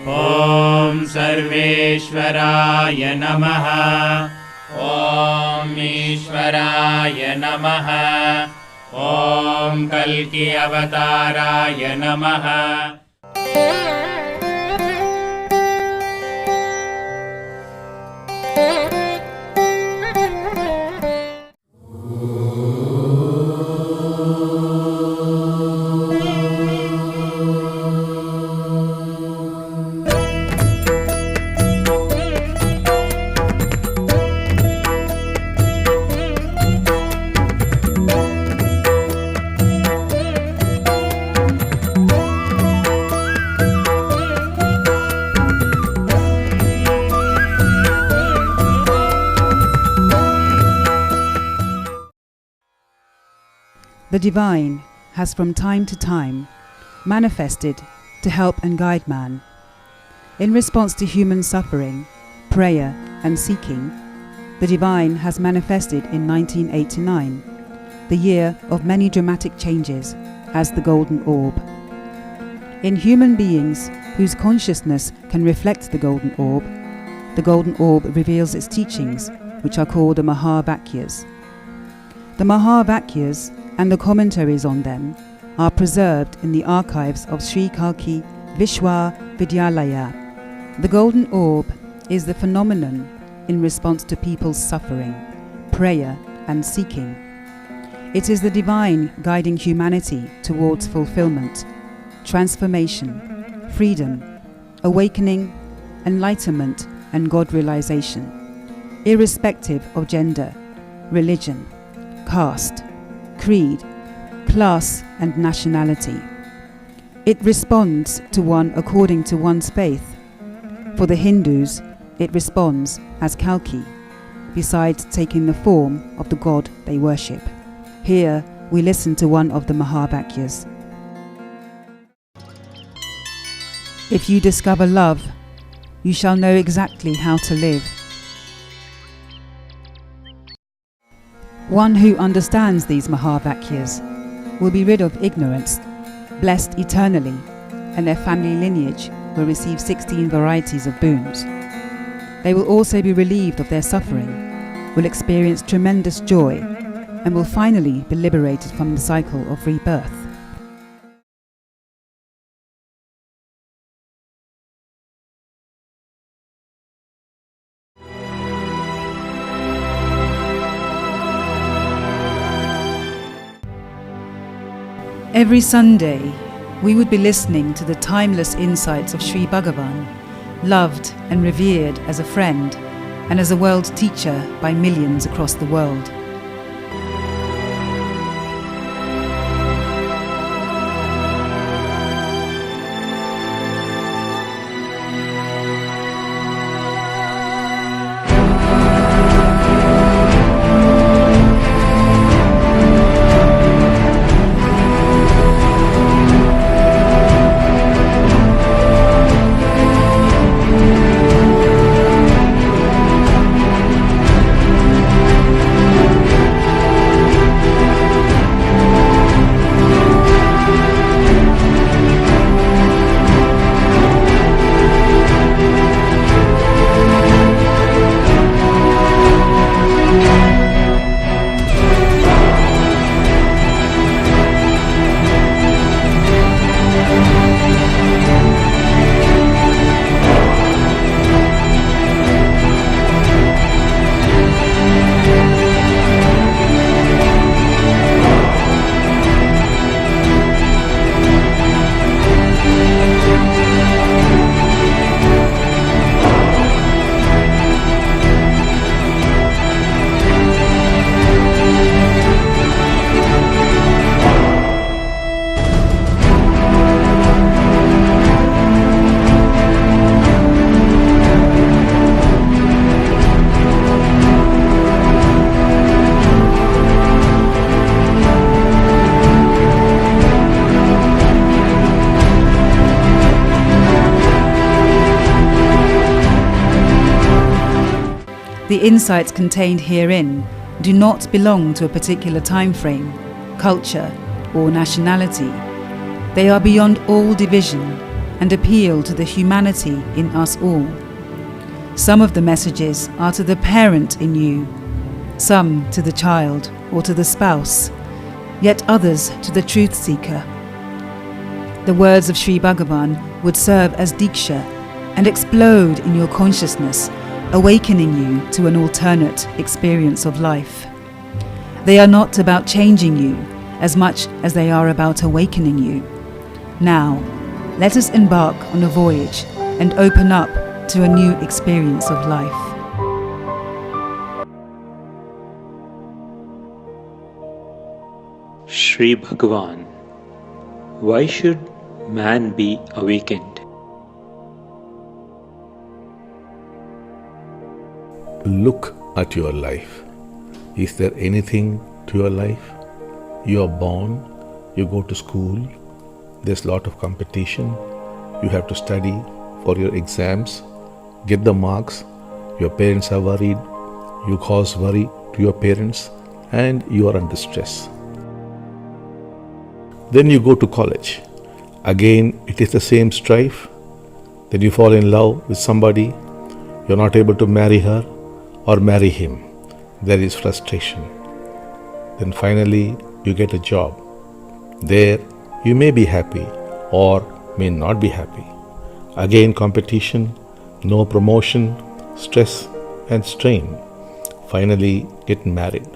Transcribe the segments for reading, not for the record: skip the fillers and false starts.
ॐ सर्वेश्वराय नमः। ॐ ईश्वराय नमः। ॐ कल्की-अवताराय नमः। The divine has from time to time manifested to help and guide man. In response to human suffering, prayer and seeking, the divine has manifested in 1989, the year of many dramatic changes, as the golden orb. In human beings whose consciousness can reflect the golden orb reveals its teachings, which are called the Mahavakyas. The Mahavakyas and the commentaries on them are preserved in the archives of Sri Kalki Vishwavidyalaya. The golden orb is the phenomenon in response to people's suffering, prayer and seeking. It is the divine guiding humanity towards fulfillment, transformation, freedom, awakening, enlightenment and God realization, irrespective of gender, religion, caste, creed, class and nationality. It responds to one according to one's faith. For the Hindus, it responds as Kalki, besides taking the form of the god they worship. Here we listen to one of the Mahavakyas. If you discover love, you shall know exactly how to live. One who understands these Mahavakyas will be rid of ignorance, blessed eternally, and their family lineage will receive 16 varieties of boons. They will also be relieved of their suffering, will experience tremendous joy, and will finally be liberated from the cycle of rebirth. Every Sunday, we would be listening to the timeless insights of Sri Bhagavan, loved and revered as a friend and as a world teacher by millions across the world. The insights contained herein do not belong to a particular time frame, culture, or nationality. They are beyond all division and appeal to the humanity in us all. Some of the messages are to the parent in you, some to the child or to the spouse, yet others to the truth seeker. The words of Sri Bhagavan would serve as diksha and explode in your consciousness, awakening you to an alternate experience of life. They are not about changing you as much as they are about awakening you. Now, let us embark on a voyage and open up to a new experience of life. Sri Bhagavan, why should man be awakened? Look at your life. Is there anything to your life? You are born, you go to school, there's a lot of competition, you have to study for your exams, get the marks, your parents are worried, you cause worry to your parents, and you are under stress. Then you go to college. Again, it is the same strife. Then you fall in love with somebody, you're not able to marry her or marry him. There is frustration. Then finally, you get a job. There, you may be happy or may not be happy. Again, competition, no promotion, stress and strain. Finally, get married.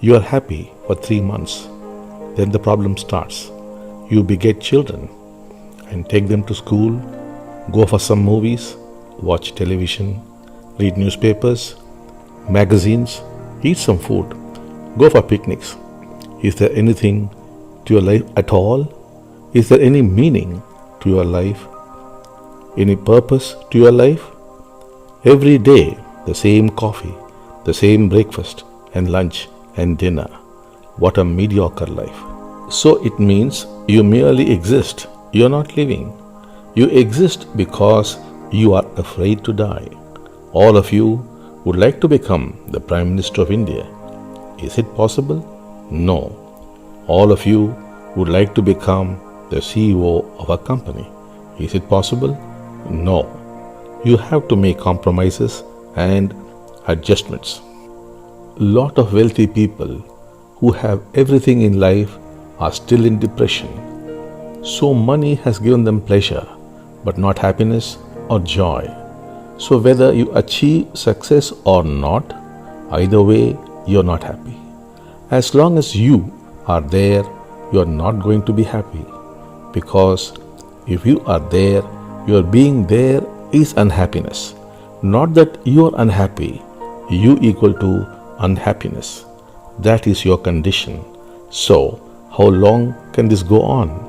You are happy for 3 months. Then the problem starts. You beget children and take them to school, go for some movies, watch television, read newspapers, magazines, eat some food, go for picnics. Is there anything to your life at all? Is there any meaning to your life? Any purpose to your life? Every day, the same coffee, the same breakfast and lunch and dinner. What a mediocre life. So it means you merely exist. You are not living. You exist because you are afraid to die. All of you would like to become the Prime Minister of India. Is it possible? No. All of you would like to become the CEO of a company. Is it possible? No. You have to make compromises and adjustments. Lot of wealthy people who have everything in life are still in depression. So money has given them pleasure, but not happiness or joy. So whether you achieve success or not, either way, you are not happy. As long as you are there, you are not going to be happy. Because if you are there, your being there is unhappiness. Not that you are unhappy, you equal to unhappiness. That is your condition. So, how long can this go on?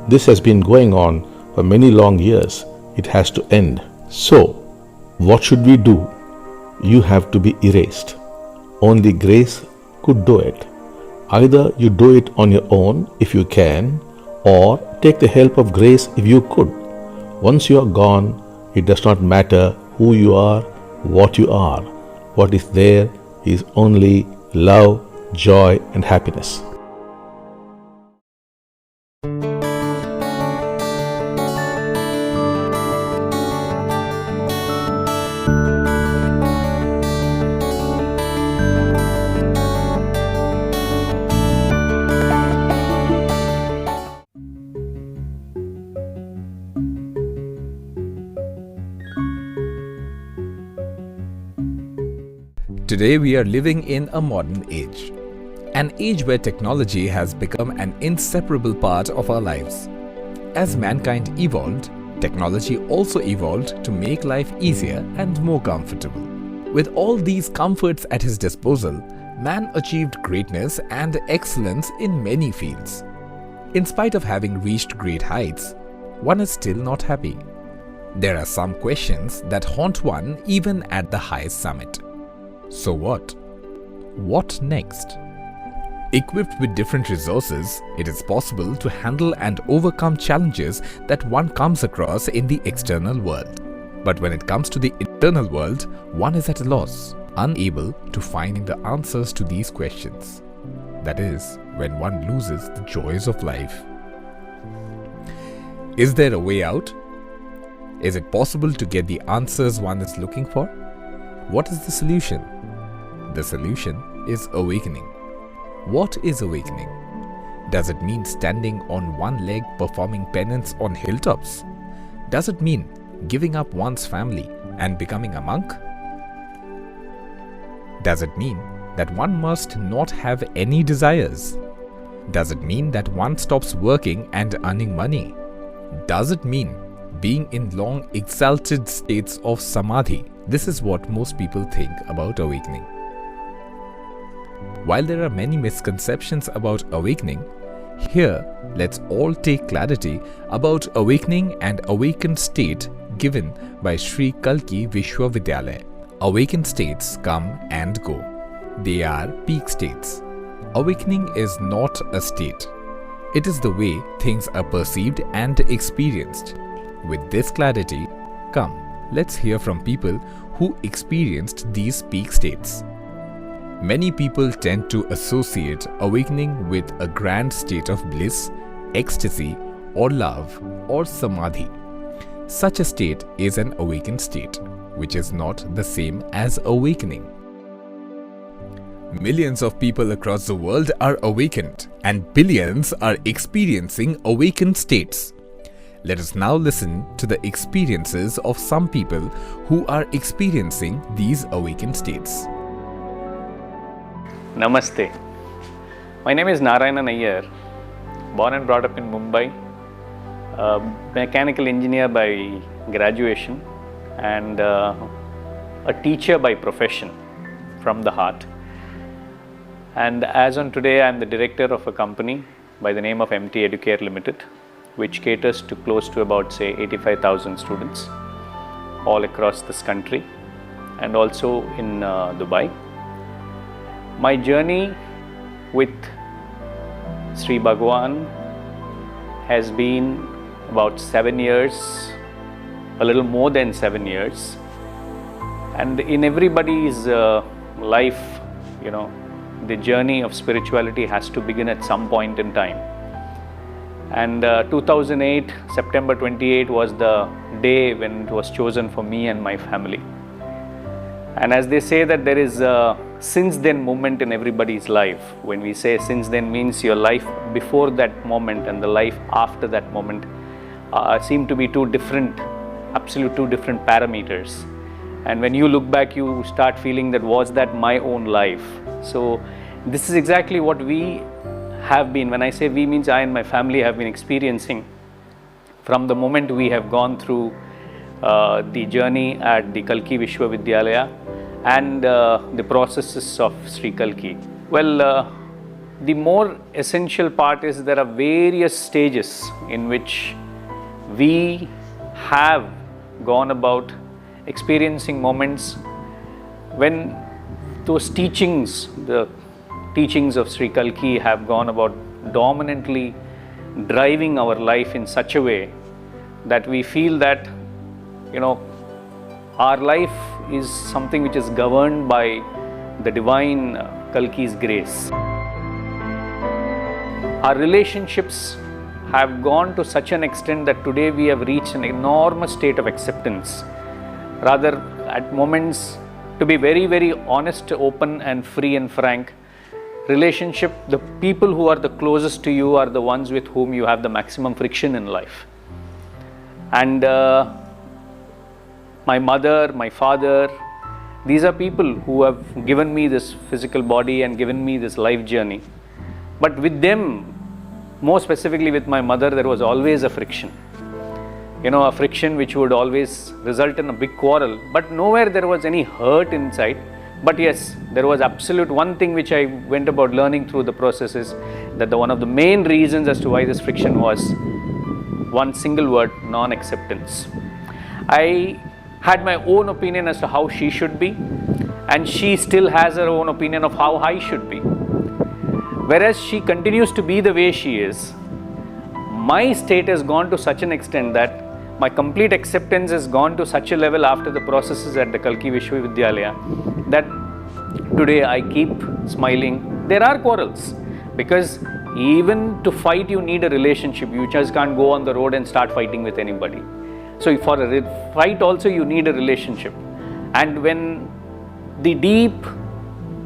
This has been going on for many long years. It has to end. So, what should we do? You have to be erased. Only grace could do it. Either you do it on your own if you can, or take the help of grace if you could. Once you are gone, it does not matter who you are, what you are. What is there is only love, joy and happiness. Today we are living in a modern age. An age where technology has become an inseparable part of our lives. As mankind evolved, technology also evolved to make life easier and more comfortable. With all these comforts at his disposal, man achieved greatness and excellence in many fields. In spite of having reached great heights, one is still not happy. There are some questions that haunt one even at the highest summit. So what? What next? Equipped with different resources, it is possible to handle and overcome challenges that one comes across in the external world. But when it comes to the internal world, one is at a loss. unable to find the answers to these questions. That is, when one loses the joys of life. Is there a way out? Is it possible to get the answers one is looking for? What is the solution? The solution is awakening. What is awakening? Does it mean standing on one leg performing penance on hilltops? Does it mean giving up one's family and becoming a monk? Does it mean that one must not have any desires? Does it mean that one stops working and earning money? Does it mean being in long exalted states of samadhi? This is what most people think about awakening. While there are many misconceptions about awakening, here let's all take clarity about awakening and awakened state given by Sri Kalki-Episode-18-English. Awakened states come and go. They are peak states. Awakening is not a state. It is the way things are perceived and experienced. With this clarity, come, let's hear from people who experienced these peak states. Many people tend to associate awakening with a grand state of bliss, ecstasy, or love, or samadhi. Such a state is an awakened state, which is not the same as awakening. Millions of people across the world are awakened, and billions are experiencing awakened states. Let us now listen to the experiences of some people who are experiencing these awakened states. Namaste. My name is Narayana Nayyar, born and brought up in Mumbai, mechanical engineer by graduation and a teacher by profession from the heart. And as on today, I am the director of a company by the name of MT Educare Limited, which caters to close to about, say, 85,000 students all across this country and also in Dubai. My journey with Sri Bhagavan has been about 7 years, a little more than 7 years. And in everybody's life, the journey of spirituality has to begin at some point in time. And 2008, September 28 was the day when it was chosen for me and my family. And as they say that there is a since then moment in everybody's life. When we say since then, means your life before that moment and the life after that moment seem to be two different parameters. And when you look back, you start feeling that was that my own life? So this is exactly what we have been. When I say we, means I and my family have been experiencing from the moment we have gone through the journey at the Kalki-Episode-18-English and the processes of Sri Kalki. Well, the more essential part is there are various stages in which we have gone about experiencing moments when those teachings, the teachings of Sri Kalki, have gone about dominantly driving our life in such a way that we feel that, our life is something which is governed by the divine Kalki's grace. Our relationships have gone to such an extent that today we have reached an enormous state of acceptance. Rather, at moments, to be very, very honest, open and free and frank, relationship, the people who are the closest to you are the ones with whom you have the maximum friction in life. And my mother, my father, these are people who have given me this physical body and given me this life journey. But with them, more specifically with my mother, there was always a friction. A friction which would always result in a big quarrel, but nowhere there was any hurt inside. But yes, there was absolute one thing which I went about learning through the process is that one of the main reasons as to why this friction was one single word: non-acceptance. I had my own opinion as to how she should be, and she still has her own opinion of how I should be. Whereas she continues to be the way she is, my state has gone to such an extent that my complete acceptance has gone to such a level after the processes at the Kalki-Episode-18-English that Today I keep smiling. There are quarrels, because even to fight you need a relationship. You just can't go on the road and start fighting with anybody. So for a fight also you need a relationship. And when the deep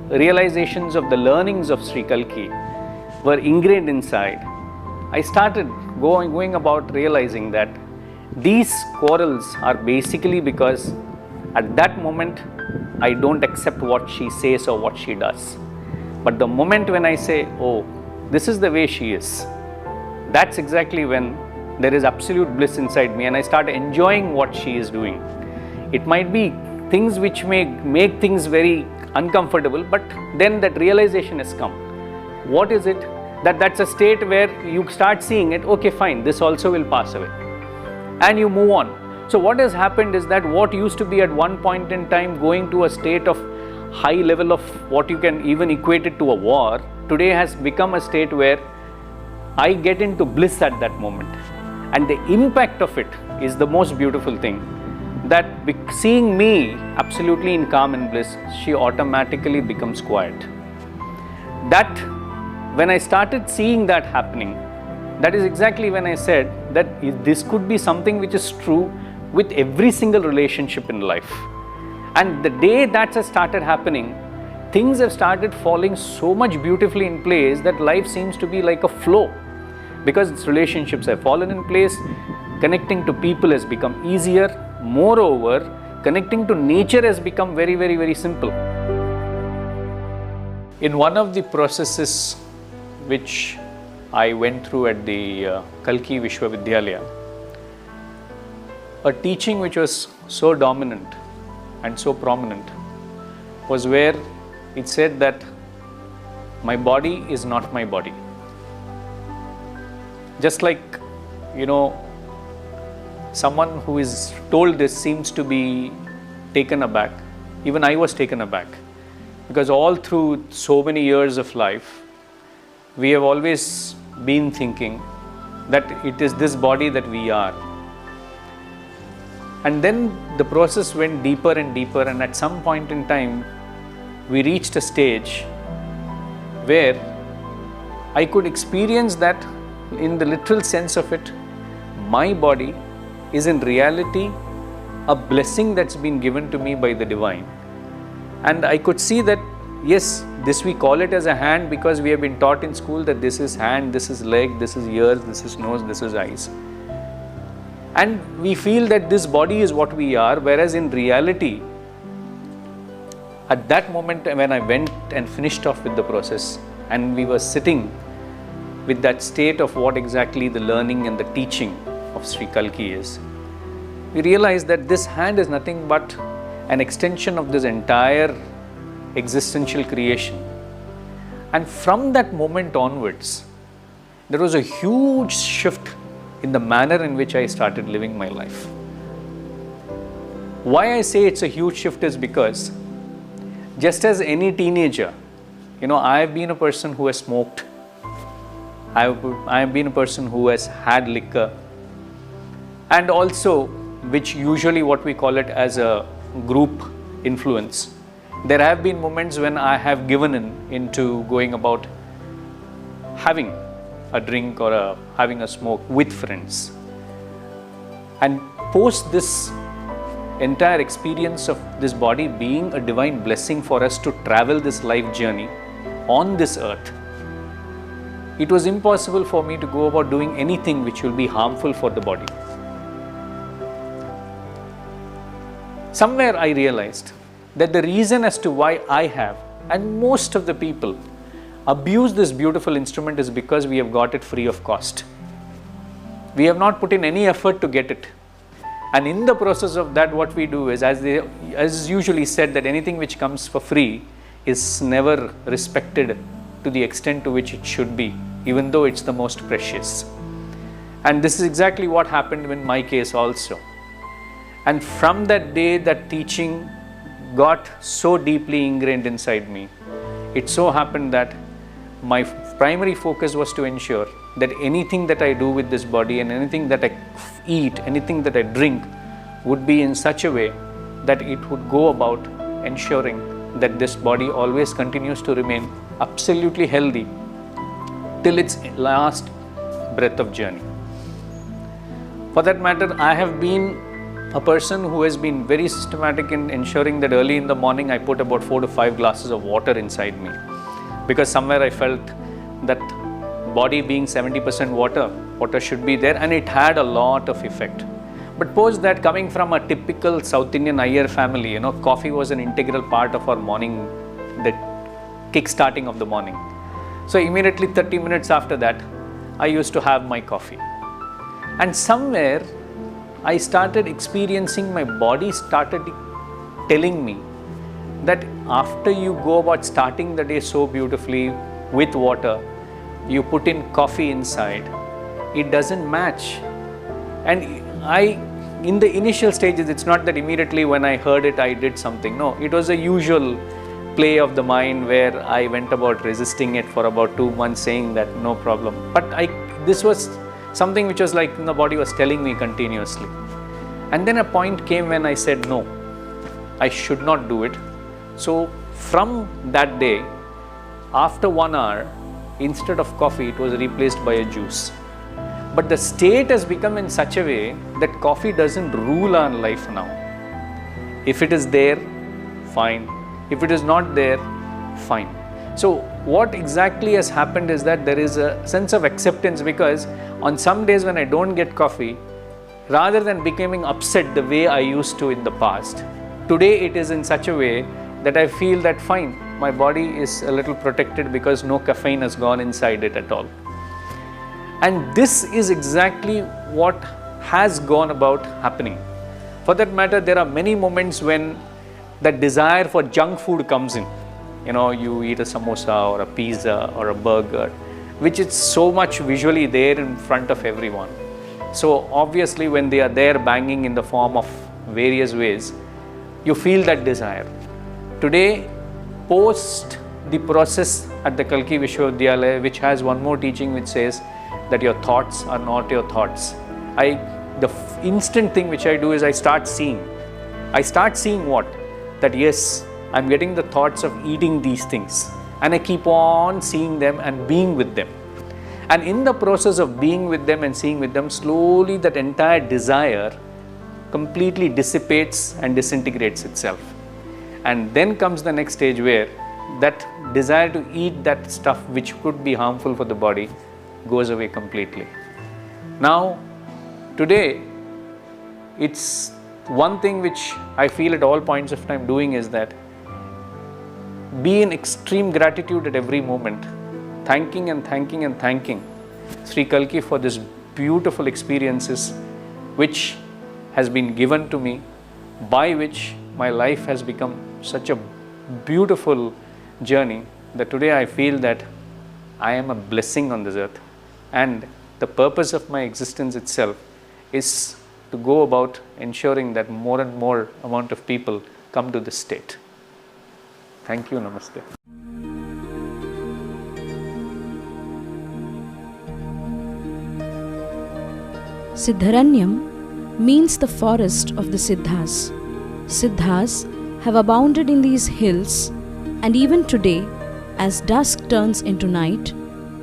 realizations of the learnings of Sri Kalki were ingrained inside, I started going about realizing that these quarrels are basically because at that moment I don't accept what she says or what she does. But the moment when I say, oh, this is the way she is, that's exactly when there is absolute bliss inside me and I start enjoying what she is doing. It might be things which may make things very uncomfortable, but then that realization has come. What is it? That's a state where you start seeing it, okay fine, this also will pass away. And you move on. So what has happened is that what used to be at one point in time going to a state of high level of what you can even equate it to a war, today has become a state where I get into bliss at that moment. And the impact of it is the most beautiful thing. That seeing me absolutely in calm and bliss, she automatically becomes quiet. That when I started seeing that happening, that is exactly when I said that this could be something which is true with every single relationship in life. And the day that has started happening, things have started falling so much beautifully in place that life seems to be like a flow. Because relationships have fallen in place, connecting to people has become easier. Moreover, connecting to nature has become very, very, very simple. In one of the processes which I went through at the Kalki Vishwavidyalaya, a teaching which was so dominant and so prominent was where it said that my body is not my body. Just like, someone who is told this seems to be taken aback. Even I was taken aback, because all through so many years of life, we have always been thinking that it is this body that we are. And then the process went deeper and deeper, and at some point in time, we reached a stage where I could experience that in the literal sense of it, my body is in reality a blessing that's been given to me by the divine. And I could see that, yes, this we call it as a hand because we have been taught in school that this is hand, this is leg, this is ears, this is nose, this is eyes. And we feel that this body is what we are, whereas in reality, at that moment when I went and finished off with the process and we were sitting with that state of what exactly the learning and the teaching of Sri Kalki is, we realize that this hand is nothing but an extension of this entire existential creation. And from that moment onwards, there was a huge shift in the manner in which I started living my life. Why I say it's a huge shift is because just as any teenager, I have been a person who has smoked, I have been a person who has had liquor, and also which usually what we call it as a group influence. There have been moments when I have given into going about having a drink or having a smoke with friends. And post this entire experience of this body being a divine blessing for us to travel this life journey on this earth, it was impossible for me to go about doing anything which will be harmful for the body. Somewhere I realized that the reason as to why I have, and most of the people, abuse this beautiful instrument is because we have got it free of cost. We have not put in any effort to get it. And in the process of that, what we do is, as usually said, that anything which comes for free is never respected to the extent to which it should be, even though it's the most precious. And this is exactly what happened in my case also. And from that day, that teaching got so deeply ingrained inside me. It so happened that my primary focus was to ensure that anything that I do with this body and anything that I eat, anything that I drink would be in such a way that it would go about ensuring that this body always continues to remain absolutely healthy till its last breath of journey. For that matter, I have been a person who has been very systematic in ensuring that early in the morning I put about 4 to 5 glasses of water inside me, because somewhere I felt that body being 70% water should be there, and it had a lot of effect. But post that, coming from a typical South Indian Iyer family, coffee was an integral part of our morning, the kick-starting of the morning. So immediately 30 minutes after that, I used to have my coffee. And somewhere I started experiencing, my body started telling me that after you go about starting the day so beautifully with water, you put in coffee inside, it doesn't match. And in the initial stages, it's not that immediately when I heard it, I did something. No, it was a usual play of the mind where I went about resisting it for about 2 months, saying that no problem. But this was something which was like the body was telling me continuously. And then a point came when I said, no, I should not do it. So from that day, after 1 hour, instead of coffee, it was replaced by a juice. But the state has become in such a way that coffee doesn't rule our life now. If it is there, fine. If it is not there, fine. So what exactly has happened is that there is a sense of acceptance, because on some days when I don't get coffee, rather than becoming upset the way I used to in the past, today it is in such a way that I feel that fine, my body is a little protected because no caffeine has gone inside it at all. And this is exactly what has gone about happening. For that matter, there are many moments when that desire for junk food comes in. You eat a samosa or a pizza or a burger, which is so much visually there in front of everyone. So obviously when they are there banging in the form of various ways, you feel that desire. Today, post the process at the Kalki-Episode-18-English, which has one more teaching which says that your thoughts are not your thoughts. The instant thing which I do is I start seeing. I start seeing what? That yes, I'm getting the thoughts of eating these things, and I keep on seeing them and being with them. And in the process of being with them and seeing with them, slowly that entire desire completely dissipates and disintegrates itself. And then comes the next stage where that desire to eat that stuff which could be harmful for the body goes away completely. Now, today, it's one thing which I feel at all points of time doing is that be in extreme gratitude at every moment, thanking and thanking and thanking Sri Kalki for this beautiful experiences which has been given to me, by which my life has become such a beautiful journey that today I feel that I am a blessing on this earth, and the purpose of my existence itself is to go about ensuring that more and more amount of people come to this state. Thank you. Namaste. Siddharanyam means the forest of the Siddhas. Siddhas have abounded in these hills, and even today, as dusk turns into night,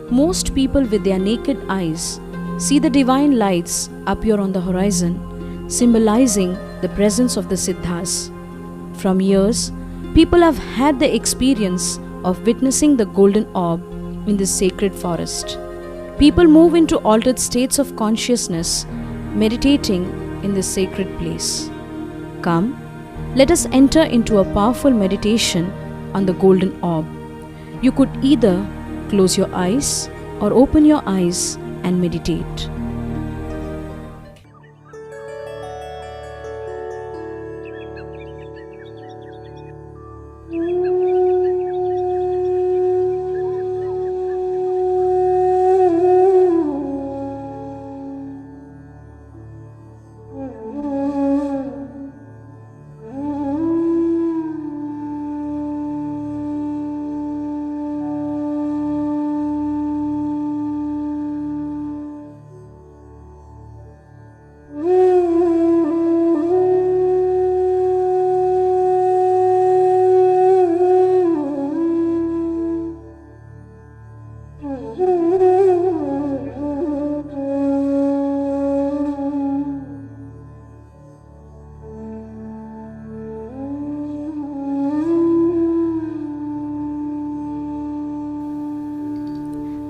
most people with their naked eyes see the divine lights appear on the horizon, symbolizing the presence of the Siddhas. From years, people have had the experience of witnessing the golden orb in this sacred forest. People move into altered states of consciousness, meditating in this sacred place. Come, let us enter into a powerful meditation on the golden orb. You could either close your eyes or open your eyes and meditate.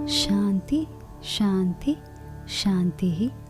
Shanti, Shanti, Shanti.